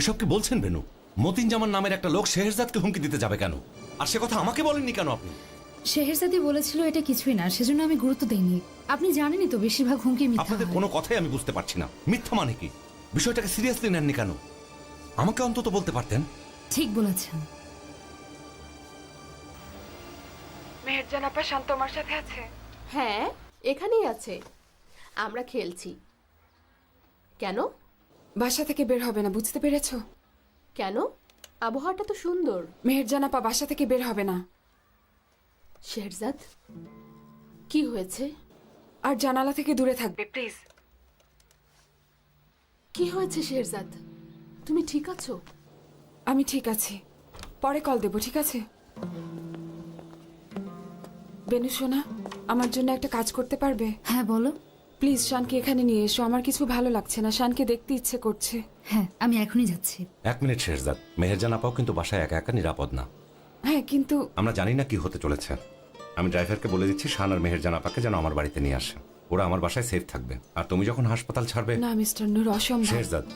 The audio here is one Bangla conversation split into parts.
এসব কি বলছেন বেনু? মতিন জামান নামের একটা লোক শেহরজাদকে হুমকি দিতে যাবে কেন? আর সে কথা আমাকে বলেননি কেন আপনি? শেহরজাদি বলেছিল এটা কিছুই না, সেজন্য আমি গুরুত্ব দেইনি। আপনি জানেনই তো বেশিরভাগ হুমকি মিথ্যা আপনাদের হয়। কোনো কথাই আমি বুঝতে পারছি না। মিথ্যা মানে কি? বিষয়টাকে সিরিয়াসলি নেননি কেন? আমাকে অন্তত বলতে পারতেন। ঠিক বলেছেন। মেহেরজান আপা শান্ত আমার সাথে আছে? হ্যাঁ, এখানেই আছে। আমরা খেলছি। কেন? বাসা থেকে বের হবে না, বুঝতে পেরেছো? কেন? আবহাওয়াটা তো সুন্দর। মেহেরজান আপা বাসা থেকে বের হবে না। শেহরজাদ, কি হয়েছে? আর জানালা থেকে দূরে থাকবে প্লিজ। কি হয়েছে শেহরজাদ? তুমি ঠিক আছো? আমি ঠিক আছি, পরে কল দেবো, ঠিক আছে? বেনু সোনা, আমার জন্য একটা কাজ করতে পারবে? হ্যাঁ বলো। প্লিজ শানকে এখানে নিয়ে এসো, আমার কিছু ভালো লাগছে না, শানকে দেখতে ইচ্ছে করছে। হ্যাঁ, আমি এখনই যাচ্ছি। 1 মিনিট শেহরজাদ, মেহেরজান আপাও কিন্তু বাসায় একা একা নিরাপদ না। হ্যাঁ কিন্তু আমরা জানি না কি হতে চলেছে। আমি ড্রাইভারকে বলে দিচ্ছি শান আর মেহেরজান আপাকে যেন আমার বাড়িতে নিয়ে আসে। ওরা আমার বাসায় সেফ থাকবে। আর তুমি যখন হাসপাতাল ছাড়বে। না মিস্টার নূর, অসম্ভব। শেহরজাদ,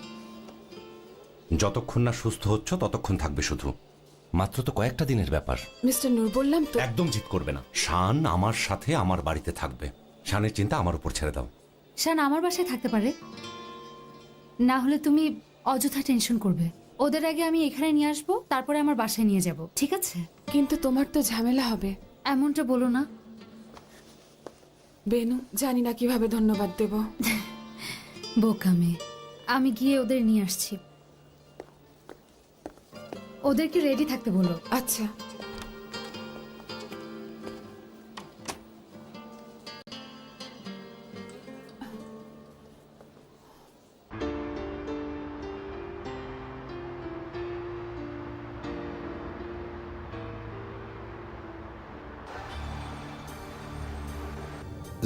যতক্ষণ না সুস্থ হচ্ছ ততক্ষণ থাকবে শুধু। মাত্র তো কয়েকটা দিনের ব্যাপার। মিস্টার নূর, বললাম তো। একদম জিদ করবে না। শান আমার সাথে আমার বাড়িতে থাকবে। শানের চিন্তা আমার উপর ছেড়ে দাও। শান আমার বাসায় থাকতে পারে, না হলে তুমি অযথা টেনশন করবে। ওদের আগে আমি এখানে নিয়ে আসবো, তারপরে আমার বাসায় নিয়ে যাব, ঠিক আছে? কিন্তু তোমার তো ঝামেলা হবে। এমনটা বলো না। বেনু, জানি না কিভাবে ধন্যবাদ দেব। বোকা মেয়ে। আমি গিয়ে ওদের নিয়ে আসছি। ওদেরকে রেডি থাকতে বলো। আচ্ছা।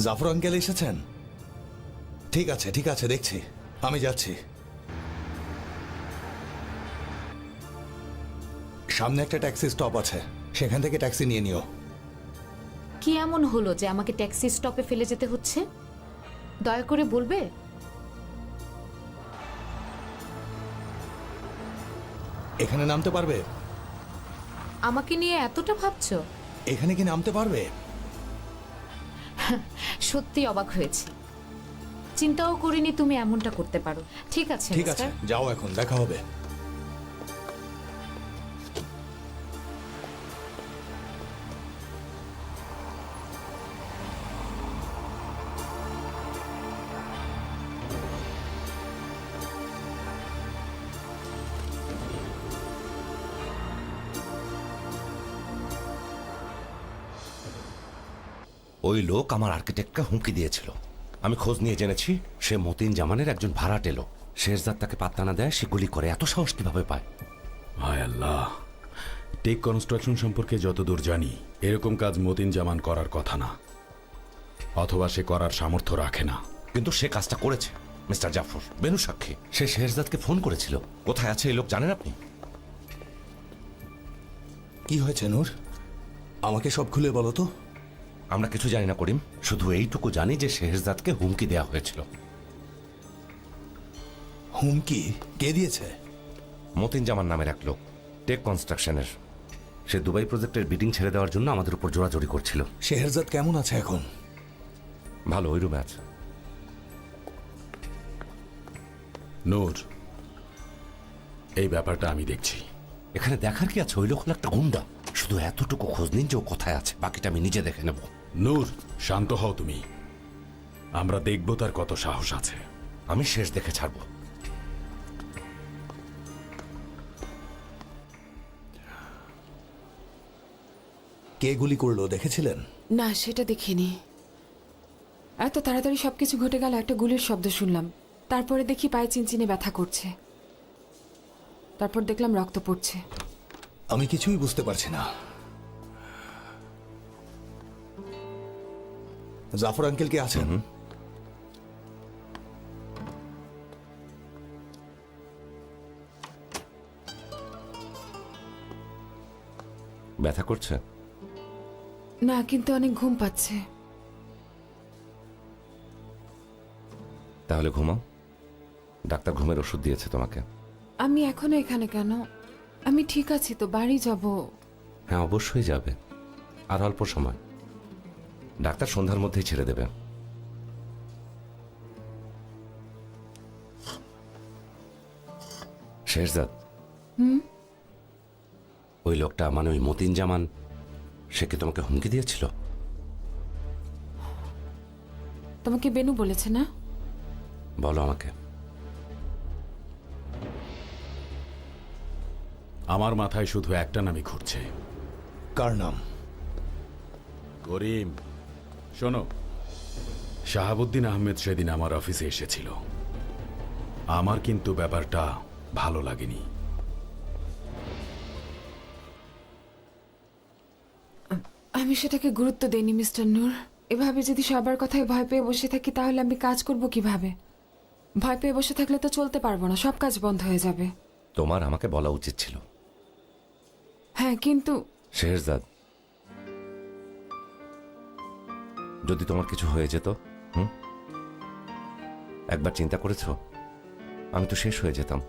জাফর আঙ্কেল এসেছেন? ঠিক আছে ঠিক আছে, দেখছি, আমি যাচ্ছি। সামনে একটা ট্যাক্সি স্টপ আছে, সেখান থেকে ট্যাক্সি নিয়ে নিও। কি এমন হলো যে আমাকে ট্যাক্সি স্টপে ফেলে যেতে হচ্ছে? দয়া করে বলবে। এখানে নামতে পারবে? আমাকে নিয়ে এতটা ভাবছো? এখানে কি নামতে পারবে? সত্যি অবাক হয়েছি। চিন্তাও করিনি তুমি এমনটা করতে পারো। ঠিক আছে ঠিক আছে, মিস্টার। যাও, এখন দেখা হবে। ওই লোক আমার আর্কিটেক্টকে হুমকি দিয়েছিল। আমি খোঁজ নিয়ে জেনেছি সে মতিন জামানের একজন ভাড়াট এলো। শেহরজাদ তাকে পাত্তা না দেয়, সে গুলি করে। এত সাহস কিভাবে পায়? হায় আল্লাহ, টেক কনস্ট্রাকশন সম্পর্কে যতদূর জানি এরকম কাজ মতিন জামান করার কথা না, অথবা সে করার সামর্থ্য রাখে না। কিন্তু সে কাজটা করেছে মিস্টার জাফর, বেনু সাক্ষী। সে শেহরজাদকে ফোন করেছিল। কোথায় আছে এই লোক জানেন আপনি? কি হয়েছে নূর? আমাকে সব খুলে বলো তো। আমরা কিছু জানি না করিম, শুধু এইটুকু জানি যে শেহরজাদকে হুমকি দেওয়া হয়েছিল। হুমকি কে দিয়েছে? মতিন জামান নামের এক লোক, টেক কনস্ট্রাকশনের। সে দুবাই প্রজেক্টের বিডিং ছেড়ে দেওয়ার জন্য আমাদের উপর জোরাজোরি করছিল। শেহরজাদ কেমন আছে এখন? ভালো, ওই রুমে আছে। নূর, এই ব্যাপারটা আমি দেখছি। এখানে দেখার কি আছে? ওই লোক হলো একটা গুন্ডা। শুধু এতটুকু খোঁজ নিন যে ও কোথায় আছে, বাকিটা আমি নিজে দেখে নেব। নূর, শান্ত হও তুমি। আমরা দেখব তার কত সাহস আছে। আমি শেষ দেখে ছাড়বো। কে গুলি করলো দেখেছিলেন? না, সেটা দেখিনি। এত তাড়াতাড়ি সবকিছু ঘটে গেল, একটা গুলির শব্দ শুনলাম, তারপরে দেখি পায়ে চিনচিনে ব্যথা করছে, তারপর দেখলাম রক্ত পড়ছে। আমি কিছুই বুঝতে পারছি না। জাফর আঙ্কেল কে আছেন? ব্যথা করছে? না, কিন্তু অনেক ঘুম পাচ্ছে। তাহলে ঘুমাও। ডাক্তার ঘুমের ওষুধ দিয়েছে তোমাকে। আমি এখনো এখানে কেন? আমি ঠিক আছি তো, বাড়ি যাব। হ্যাঁ অবশ্যই যাবে, আর অল্প সময়। ডাক্তার সন্ধ্যার মধ্যেই ছেড়ে দেবে। শেরজাদ, ওই লোকটা মানে ওই মতিন জামান, সে কি তোমাকে হুমকি দিয়েছিল? তোমাকে বেনু বলেছে না? বলো আমাকে। আমার মাথায় শুধু একটা নামই ঘুরছে। কার নাম? করিম। শোনো, শাহাবুদ্দিন আহমেদ সেদিন আমার অফিসে এসেছিল। আমার কিন্তু ব্যাপারটা ভালো লাগেনি। আমি সেটাকে গুরুত্ব দেইনি মিস্টার নূর। এভাবে যদি সবার কথায় ভয় পেয়ে বসে থাকি তাহলে আমি কাজ করব কিভাবে? ভয় পেয়ে বসে থাকলে তো চলতে পারবো না, সব কাজ বন্ধ হয়ে যাবে। তোমার আমাকে বলা উচিত ছিল। হ্যাঁ, কিন্তু শেরজাদ, যদি তোমার কিছু হয়ে যেত, একবার চিন্তা করেছো? আমি তো শেষ হয়ে যেতাম।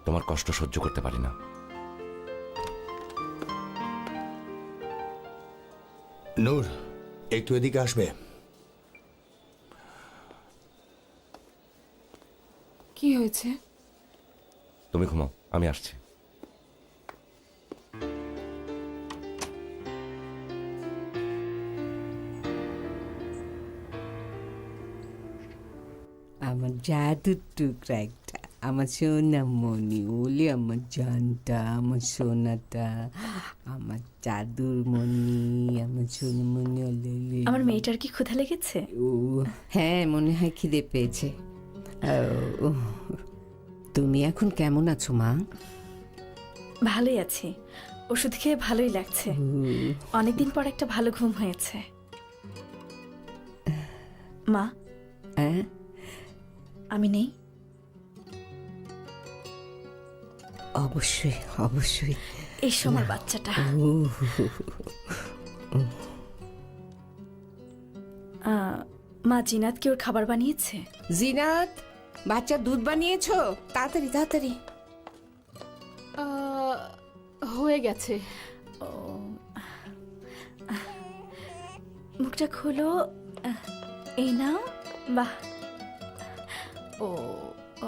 তোমার কষ্ট সহ্য করতে পারি না। নূর, একটু এদিকে আসবে? কি হয়েছে? তুমি ঘুমাও, আমি আসছি। আমার জাদুর টুকরা একটা, আমার সোনা মনি, ওলি আমার জানটা, আমার সোনাটা, আমার জাদুর মনি, আমার সোনামণি ওলি। আমার মেয়েটার কি ক্ষুধা লেগেছে? ও হ্যাঁ, মনে হয় খিদে পেয়েছে। ও, তুমি এখন কেমন আছো মা? ভালোই আছি, ওষুধ খেয়ে ভালোই লাগছে। অনেকদিন পর একটা ভালো ঘুম হয়েছে। মা, হ্যাঁ, আমি নেই? অবশ্যই অবশ্যই। এই সময় বাচ্চাটা। মা, জিনাত কি ওর খাবার বানিয়েছে? জিনাত, বাচ্চা দুধ বানিয়েছো? তাড়াতাড়ি তাড়াতাড়ি। হয়ে গেছে। ও, মুখটা খোলো। এই নাও। বাহ। ও, ও,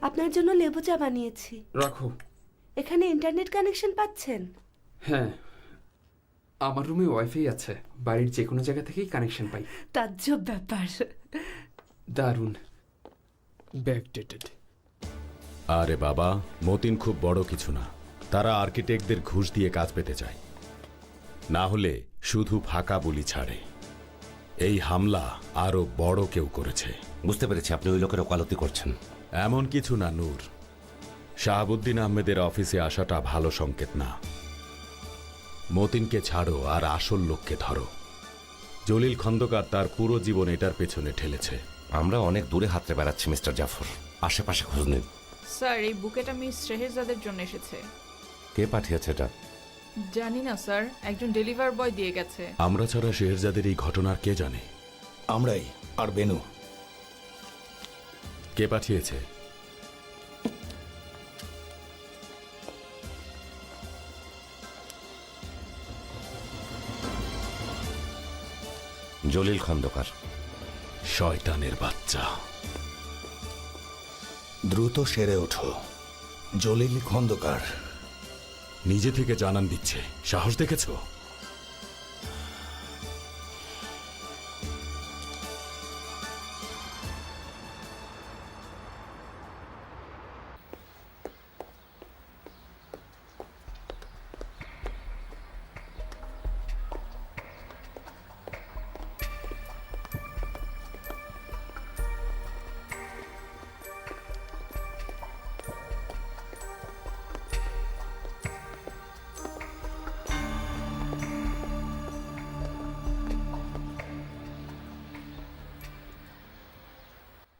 আপনার জন্য লেবু চা বানিয়েছি। রাখো। এখানে ইন্টারনেট কানেকশন পাচ্ছেন? হ্যাঁ, আমার রুমে ওয়াইফাই আছে, বাড়ির যে কোনো জায়গা থেকেই কানেকশন পাই। তাজ্জব ব্যাপার। দারুণ। ব্যাকডেটেড। আরে বাবা, মতিন খুব বড় কিছু না। তারা আর্কিটেক্টদের ঘুষ দিয়ে কাজ পেতে চায়, না হলে শুধু ফাঁকা বুলি ছাড়ে। এই হামলা আরো বড় কেউ করেছে। বুঝতে পেরেছি, আপনি ওই লোকের ওকালতি করছেন। এমন কিছু না নূর, শাহাবুদ্দিন আহমেদের অফিসে আসাটা ভালো সংকেত না। মতিনকে ছাড়ো আর আসল লোককে ধরো। জলিল খন্দকার তার পুরো জীবন এটার পেছনে ঠেলেছে। আমরা অনেক দূরে হাতড়ে বেড়াচ্ছি মিস্টার জাফর, আশেপাশে খোঁজ নিন। স্যার, এই বুকেটা মিস শেহজাদের জন্য এসেছে। কে পাঠিয়েছে এটা? জানি না স্যার, একজন ডেলিভার বয় দিয়ে গেছে। আমরা ছাড়া শেহজাদের এই ঘটনার কে জানে? আমরাই, আর বেনু। কে পাঠিয়েছে? জলিল খন্দকার। শয়তানের বাচ্চা। দ্রুত সেরে ওঠো। জলিল খন্দকার নিজে থেকে জানান দিচ্ছে, সাহস দেখেছো?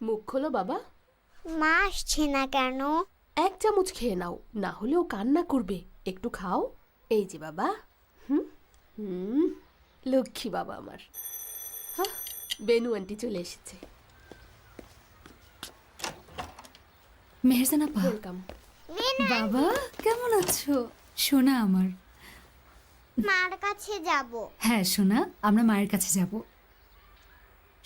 মুখ খোলো বাবা। মা আসছে না কেন? এক চামচ খেয়ে নাও, না হলে ও কান্না করবে। একটু খাও। এই যে বাবা। হুম হুম, লক্ষ্মী বাবা আমার। হ্যাঁ, বেনু আন্টি চলে এসেছে। মেহেরজান আপা, ওয়েলকাম। বাবা কেমন আছো? সোনা আমার। মার কাছে যাব। হ্যাঁ সোনা, আমরা মায়ের কাছে যাব।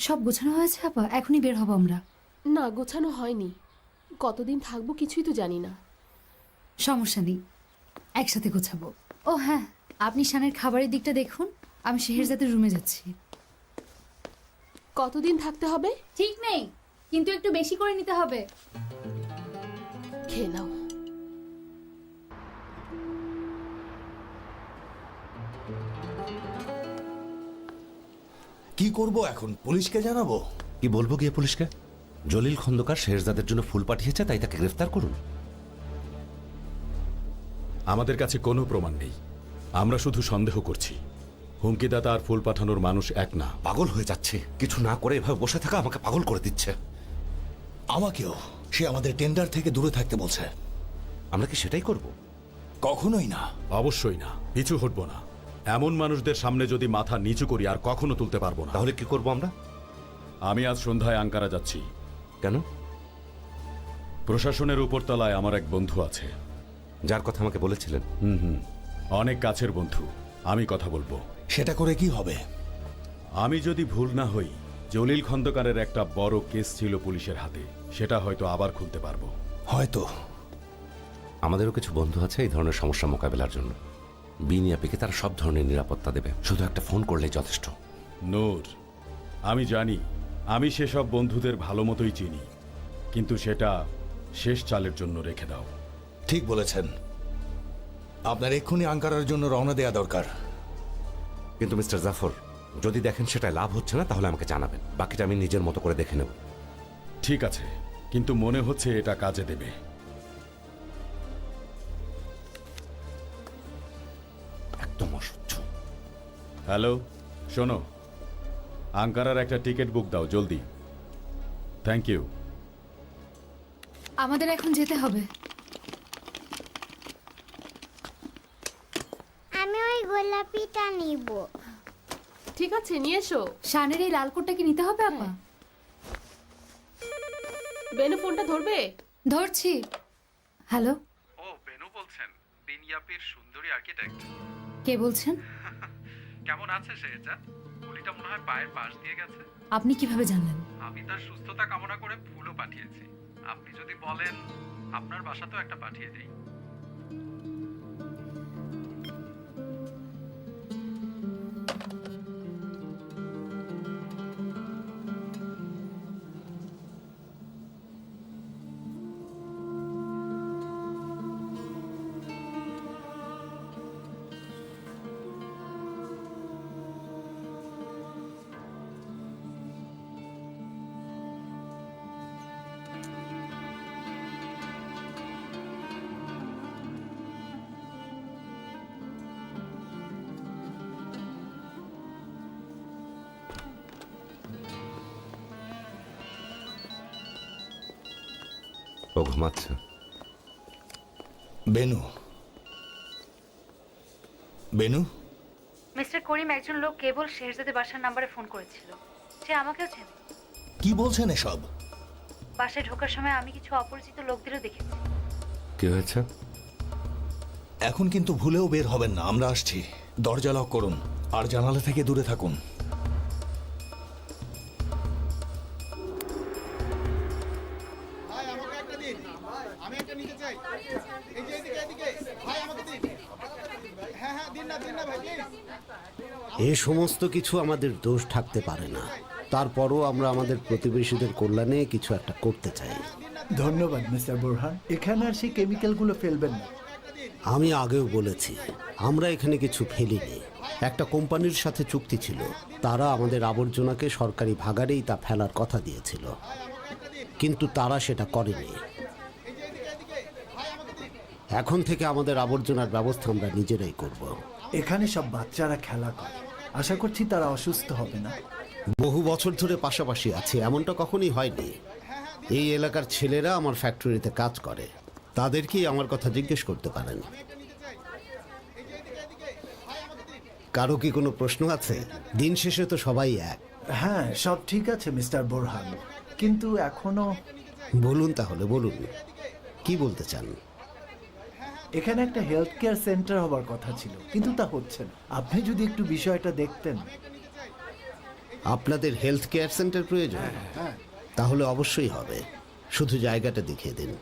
সব গোছানো হয়েছে আপা? এখনই বের হব আমরা। না, গোছানো হয়নি। কতদিন থাকবো কিছুই তো জানি না। সমস্যা নেই, একসাথে গোছাবো। ও হ্যাঁ, আপনি শানের খাবারের দিকটা দেখুন, আমি শেহেরজাদের রুমে যাচ্ছি। কতদিন থাকতে হবে? ঠিক নেই, কিন্তু একটু বেশি করে নিতে হবে। খেয়ে নাও। কি করব এখন? পুলিশকে জানাবো? কি বলবো গিয়ে পুলিশকে? জলিল খন্দকার শেরজাদের জন্য ফুল পাঠিয়েছে, তাই তাকে গ্রেফতার করুন। আমাদের কাছে কোনো প্রমাণ নেই, আমরা শুধু সন্দেহ করছি। হুমকিদাতা আর ফুল পাঠানোর মানুষ এক না। পাগল হয়ে যাচ্ছে, কিছু না করে এভাবে বসে থাকা আমাকে পাগল করে দিচ্ছে। আমাকেও। সে আমাদের টেন্ডার থেকে দূরে থাকতে বলছে। আমরা কি সেটাই করব? কখনোই না। অবশ্যই না, পিছু হটবো না। এমন মানুষদের সামনে যদি মাথা নিচু করি আর কখনো তুলতে পারবো না। তাহলে কি করব আমরা? আমি আজ সন্ধ্যায় আঙ্কারা যাচ্ছি। কেন? প্রশাসনের উপরতলায় আমার এক বন্ধু আছে, যার কথা আমাকে বলেছিলেন। অনেক কাছের বন্ধু। আমি কথা বলবো। সেটা করে কি হবে? আমি যদি ভুল না হই, জলিল খন্দকারের একটা বড় কেস ছিল পুলিশের হাতে, সেটা হয়তো আবার খুলতে পারবো। হয়তো। আমাদেরও কিছু বন্ধু আছে এই ধরনের সমস্যা মোকাবেলার জন্য। বিনিয়াপিকে তারা সব ধরনের নিরাপত্তা দেবে, শুধু একটা ফোন করলেই যথেষ্ট। নূর, আমি জানি আমি সেসব বন্ধুদের ভালো মতোই চিনি, কিন্তু সেটা শেষ চালের জন্য রেখে দাও। ঠিক বলেছেন। আপনার এক্ষুনি আঙ্কারার জন্য রওনা দেয়া দরকার। কিন্তু মিস্টার জাফর, যদি দেখেন সেটা লাভ হচ্ছে না, তাহলে আমাকে জানাবেন। বাকিটা আমি নিজের মতো করে দেখে নেব। ঠিক আছে, কিন্তু মনে হচ্ছে এটা কাজে দেবে। একদম অসহ্য। হ্যালো, শোনো, আঙ্কারার একটা টিকিট বুক দাও জলদি। Thank you. আমাদের এখন যেতে হবে। আমি ওই গোলাপিটা নিব। ঠিক আছে, নিয়ে এসো। শানের এই লাল কোটটা কি নিতে হবে আপা? বেনু ফোনটা ধরবে? ধরছি। হ্যালো, ও বেনু বলছেন? বিনিয়াপির সুন্দরী আর্কিটেক্ট। কে বলছেন? কেমন আছে শেহজাদ? গুলিটা মনে হয় পায়ের পাশ দিয়ে গেছে। আপনি কিভাবে জানলেন? আমি তার সুস্থতা কামনা করে ফুলও পাঠিয়েছি। আপনি যদি বলেন আপনার বাসাতেও একটা পাঠিয়ে দিই। ও ঘুমাচ্ছে। বেনু, বেনু, মিস্টার করিম, একজন লোক কেবল শেহজাদের বাসার নাম্বারে ফোন করেছিল। সে আমাকেও চেনে। কি বলছেন এসব? বাসায় ঢোকার সময় আমি কিছু অপরিচিত লোকদেরও দেখেছি। কি হয়েছে? এখন কিন্তু ভুলেও বের হবেন না। আমরা আসছি। দরজা লক করুন আর জানালা থেকে দূরে থাকুন। এ সমস্ত কিছু আমাদের দোষ থাকতে পারে না, তারপরও আমরা আমাদের প্রতিবেশীদের কল্যাণে কিছু একটা করতে চাই। ধন্যবাদ মিস্টার বোরহান। এখানে আর সেই কেমিক্যালগুলো ফেলবেন না। আমি আগেও বলেছি, আমরা এখানে কিছু ফেলিনি। একটা কোম্পানির সাথে চুক্তি ছিল, তারা আমাদের আবর্জনাকে সরকারি ভাগাড়েই তা ফেলার কথা দিয়েছিল, কিন্তু তারা সেটা করেনি। এখন থেকে আমাদের আবর্জনার ব্যবস্থা আমরা নিজেরাই করব। এখানে সব বাচ্চারা খেলা করে, আশা করছি তারা অসুস্থ হবে না। বহু বছর ধরে পাশাপাশি আছে, এমনটা কখনই হয়নি। এই এলাকার ছেলেরা আমার ফ্যাক্টরিতে কাজ করে, তাদেরকেই আমার কথা জিজ্ঞেস করতে পারেন। কারো কি কোনো প্রশ্ন আছে? দিন শেষে তো সবাই এক। হ্যাঁ, সব ঠিক আছে মিস্টার বোরহান, কিন্তু এখনো। বলুন তাহলে, বলুন। কি বলতে চান? এখানে একটা হেলথ কেয়ার সেন্টার হবার কথা ছিল, কিন্তু তা হচ্ছে না। আপনি যদি একটু বিষয়টা দেখতেন। আপনাদের হেলথ কেয়ার সেন্টার প্রয়োজন? তাহলে অবশ্যই হবে, শুধু জায়গাটা দেখিয়ে দিন।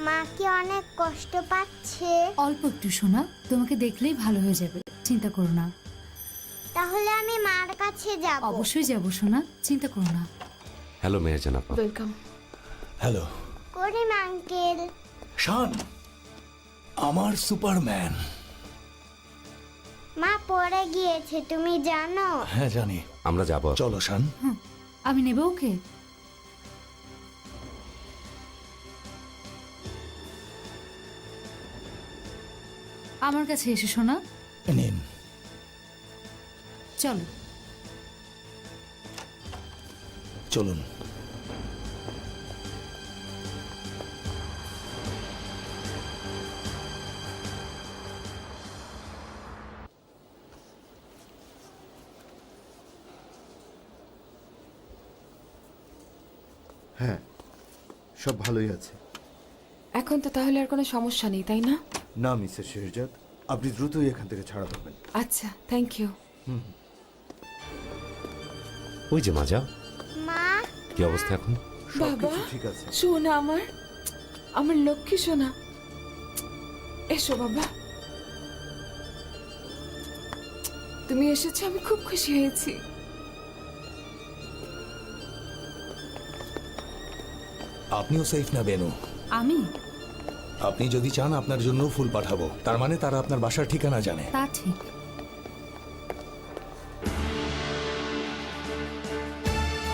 মা কি অনেক কষ্ট পাচ্ছে? অল্প একটু সোনা, তোমাকে দেখলেই ভালো হয়ে যাবে, চিন্তা করো না। তাহলে আমি মার কাছে যাব। অবশ্যই যাবো সোনা, চিন্তা করো না। হ্যালো মেহের জানাপা। ওয়েলকাম। হ্যালো করিম আঙ্কেল। শান, আমার সুপারম্যান। মা পড়ে গিয়েছে, তুমি জানো? হ্যাঁ জানি। আমরা যাবো। চলো শান। আমি নেব ওকে। আমার কাছে এসে শোনা, নিন। চলো। চলুন। হ্যাঁ, সব ভালোই আছে। এখন তো তাহলে আর কোনো সমস্যা নেই, তাই না? না মিসেস শেহজাদ, আপনি দ্রুতই এখান থেকে ছাড়া পাবেন। আচ্ছা, থ্যাংক ইউ। ওই যে মাজা, মা, কি অবস্থা এখন? বাবা, ঠিক আছে। সোনা আমার, আমার লক্ষ্মী সোনা, এসো বাবা। তুমি এসেছো, আমি খুব খুশি হয়েছি। আপনিও সেফ না বেনু? আমি? আপনি যদি চান আপনার জন্য ফুল পাঠাবো, তার মানে তারা আপনার বাসার ঠিকানা জানে। তা ঠিক।